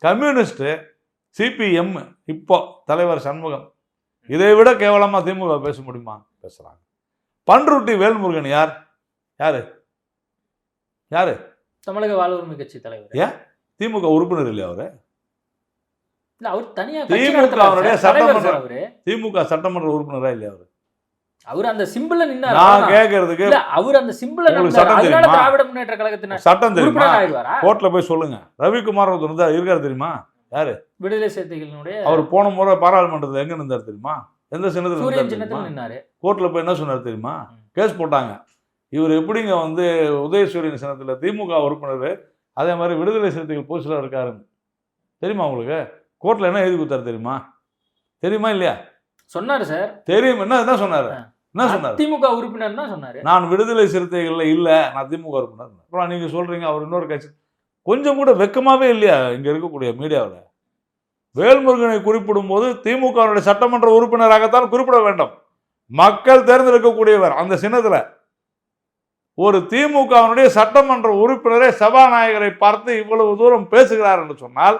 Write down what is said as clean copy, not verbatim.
Communist, CPM, இப்போ தலைவர் சண்முகம், இதை விட கேவலமா திமுக பேச முடியுமா? பேசுறாங்க. பண்ருட்டி வேல்முருகன் யார்? யாரு யாரு? தமிழக வாழ்வுரிமை கட்சி தலைவர். ஏன் திமுக உறுப்பினர் இல்லையா அவரு? இல்ல அவர் தனியா திமுக அவருடைய சட்டமன்ற திமுக சட்டமன்ற உறுப்பினரா இல்லையா அவரு? அவர் அந்த சிம்பிள்ல நின்னாரு. நான் கேக்குறதுக்கு அவர் அந்த சிம்பிள்ல நின்னாரு. அதனால திராவிட முன்னேற்ற கழகத்தின் சட்டம் தெரியுமா? கோர்ட்ல போய் சொல்லுங்க. ரவிக்குமார் ஒருத்தர் இருக்காரு தெரியுமா? யாரு? விடுதலை சிறுத்தைகளுடைய அவர் போன முறை பாராளுமன்றத்தில் எங்க நின்றாரு தெரியுமா? எந்த சின்னத்துல நின்னாரு? கோர்ட்ல போய் என்ன சொன்னாரு தெரியுமா? கேஸ் போட்டாங்க. இவர் எப்படிங்க வந்து உதயசூரியன் சின்னத்துல திமுக உறுப்பினர், அதே மாதிரி விடுதலை சிறுத்தைகள் போஸ்டர் இருக்காருன்னு தெரியுமா உங்களுக்கு? கோர்ட்ல என்ன எழுதி கொடுத்தாரு தெரியுமா? தெரியுமா இல்லையா? சொன்னாரு சார். தெரியும். என்ன சொன்னாரு? என்ன சொன்னாரு? திமுக உறுப்பினர் தான் சொன்னாரு. நான் விடுதலை சிறுத்தைகள்ல இல்ல, நான் திமுக உறுப்பினர். அப்புறம் நீங்க சொல்றீங்க அவர் இன்னொரு கட்சி. கொஞ்சம் கூட வெக்கமாவே இல்லையா இங்க இருக்கக்கூடிய மீடியாவில்? வேல்முருகனை குறிப்பிடும் போது திமுக சட்டமன்ற உறுப்பினராகத்தான் குறிப்பிட வேண்டும். மக்கள் தேர்ந்தெடுக்கக்கூடியவர். அந்த சின்னத்துல ஒரு திமுக சட்டமன்ற உறுப்பினரே சபாநாயகரை பார்த்து இவ்வளவு தூரம் பேசுகிறார் என்று சொன்னால்